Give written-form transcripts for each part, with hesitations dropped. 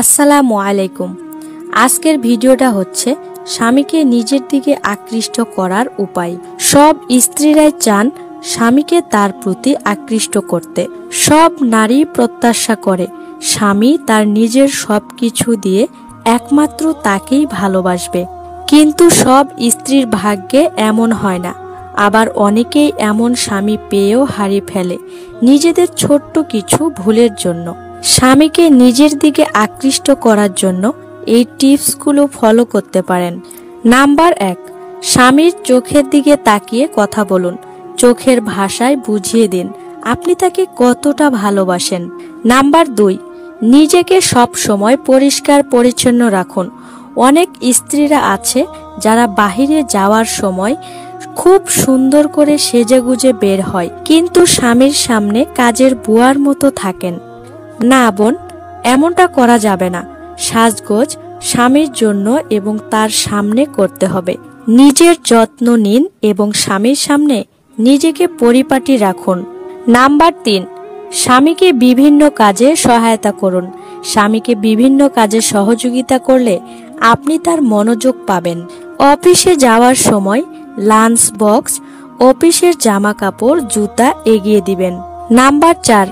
আসসালামু আলাইকুম। আজকের ভিডিওটা হচ্ছে স্বামীকে নিজের দিকে আকৃষ্ট করার উপায়। সব স্ত্রীরাই চান স্বামীকে তার প্রতি আকৃষ্ট করতে। সব নারী প্রত্যাশা করে স্বামী তার নিজের সবকিছু দিয়ে একমাত্র তাকেই ভালোবাসবে, কিন্তু সব স্ত্রীর ভাগ্যে এমন হয় না। আবার অনেকেই এমন স্বামী পেয়েও হারিয়ে ফেলে নিজেদের ছোট্ট কিছু ভুলের জন্য। স্বামীকে নিজের দিকে আকৃষ্ট করার জন্য এই টিপসগুলো ফলো করতে পারেন। নাম্বার 1, স্বামীর চোখের দিকে তাকিয়ে কথা বলুন। চোখের ভাষায় বুঝিয়ে দিন আপনি তাকে কতটা ভালোবাসেন। নাম্বার 2, নিজেকে সব সময় পরিষ্কার পরিচ্ছন্ন রাখুন। অনেক স্ত্রীরা আছে যারা বাহিরে যাওয়ার সময় খুব সুন্দর করে সেজেগুজে বের হয়, কিন্তু স্বামীর সামনে কাজের বুয়ার মতো থাকেন। না বোন, এমনটা করা যাবে না। সাজগোজ স্বামীর জন্য এবং তার সামনে করতে হবে। নিজের যত্ন নিন এবং স্বামীর সামনে নিজেকে পরিপাটি রাখুন। নাম্বার 3, স্বামীকে বিভিন্ন কাজে সহায়তা করুন। স্বামীকে বিভিন্ন কাজে সহযোগিতা করলে আপনি তার মনোযোগ পাবেন। অফিসে যাওয়ার সময় লাঞ্চ বক্স, অফিসের জামা কাপড়, জুতা এগিয়ে দিবেন। নাম্বার 4,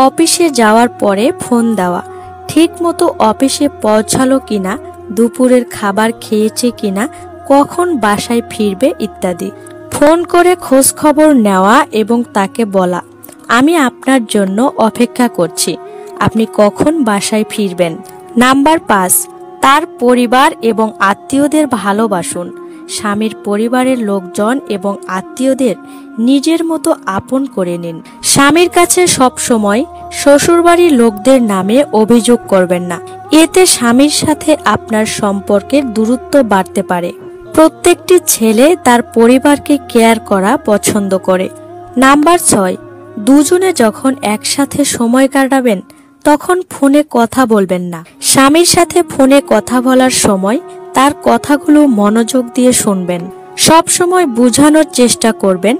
অফিসে যাওয়ার পরে ফোন দেওয়া। ঠিক মতো অফিসে পৌঁছালো কিনা, দুপুরের খাবার খেয়েছে কিনা, কখন বাসায় ফিরবে ইত্যাদি ফোন করে খোঁজ খবর নেওয়া এবং তাকে বলা, আমি আপনার জন্য অপেক্ষা করছি, আপনি কখন বাসায় ফিরবেন। নাম্বার 5, তার পরিবার এবং আত্মীয়দের ভালোবাসুন। স্বামীর পরিবারের লোকজন এবং আত্মীয়দের নিজের মতো আপন করে নিন। স্বামীর কাছে সব সময় শ্বশুরবাড়ির লোকদের নামে অভিযোগ করবেন না, এতে স্বামীর সাথে আপনার সম্পর্কের দূরত্ব বাড়তে পারে। প্রত্যেকটি ছেলে তার পরিবারকে কেয়ার করা পছন্দ করে। নাম্বার 6, দুজনে যখন একসাথে সময় কাটাবেন তখন ফোনে কথা বলবেন না। স্বামীর সাথে ফোনে কথা বলার সময় তার কথাগুলো মনোযোগ দিয়ে শুনবেন। সব সময় বোঝানোর চেষ্টা করবেন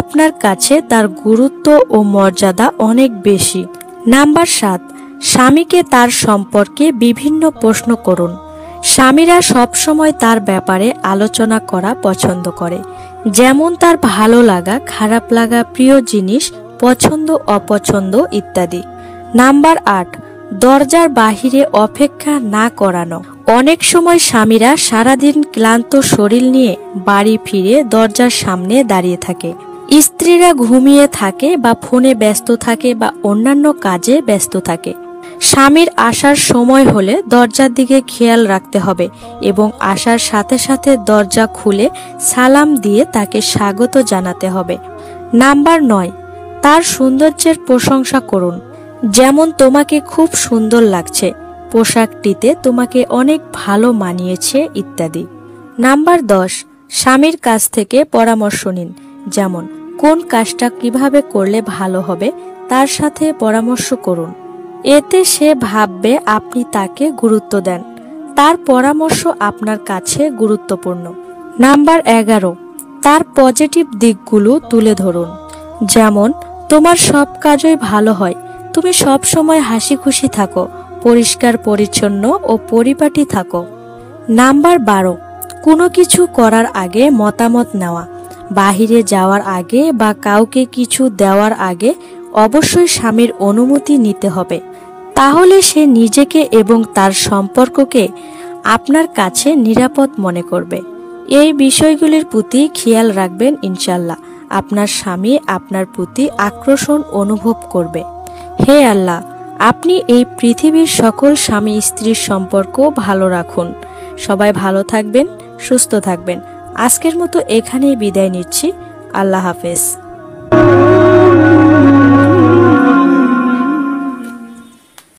আপনার কাছে তার গুরুত্ব ও মর্যাদা অনেক বেশি। নাম্বার 7, স্বামীকে তার সম্পর্কে বিভিন্ন প্রশ্ন করুন। স্বামীরা সব সময় তার ব্যাপারে আলোচনা করা পছন্দ করে, যেমন তার ভালো লাগা, খারাপ লাগা, প্রিয় জিনিস, পছন্দ অপছন্দ ইত্যাদি। নাম্বার 8, দরজার বাহিরে অপেক্ষা না করানো। অনেক সময় স্বামীরা সারাদিন ক্লান্ত শরীর নিয়ে বাড়ি ফিরে দরজার সামনে দাঁড়িয়ে থাকে। স্ত্রীরা ঘুমিয়ে থাকে বা ফোনে ব্যস্ত থাকে বা অন্যান্য কাজে ব্যস্ত থাকে। স্বামীর আসার সময় হলে দরজার দিকে খেয়াল রাখতে হবে এবং আসার সাথে সাথে দরজা খুলে সালাম দিয়ে তাকে স্বাগত জানাতে হবে। নাম্বার 9, তার সৌন্দর্যের প্রশংসা করুন, যেমন তোমাকে খুব সুন্দর লাগছে, পোশাকটিতে তোমাকে অনেক ভালো মানিয়েছে ইত্যাদি। নাম্বার 10, স্বামীর কাছ থেকে পরামর্শ নিন, যেমন কোন কাজটা কিভাবে করলে ভালো হবে তার সাথে পরামর্শ করুন, এতে সে ভাববে আপনি তাকে গুরুত্ব দেন। তার পরামর্শ আপনার কাছে গুরুত্বপূর্ণ। নাম্বার 11, তার পজিটিভ দিকগুলো তুলে ধরুন, যেমন তোমার সব কাজই ভালো হয়, তুমি সব সময় হাসি খুশি থাকো, পরিষ্কার পরিচ্ছন্ন ও পরিপাটি থাকো। নাম্বার 12, কোনো কিছু করার আগে মতামত নেওয়া। বাহিরে যাওয়ার আগে বা কাউকে কিছু দেওয়ার আগে অবশ্যই স্বামীর অনুমতি নিতে হবে, তাহলে সে নিজেকে এবং তার সম্পর্ককে আপনার কাছে নিরাপদ মনে করবে। এই বিষয়গুলির প্রতি খেয়াল রাখবেন, ইনশাল্লাহ আপনার স্বামী আপনার প্রতি আকর্ষণ অনুভব করবে। হে আল্লাহ, আপনি এই পৃথিবীর সকল স্বামী স্ত্রীর সম্পর্ক ভালো রাখুন। সবাই ভালো থাকবেন, সুস্থ থাকবেন। আজকের মতো এখানেই বিদায় নিচ্ছি। আল্লাহ হাফেজ।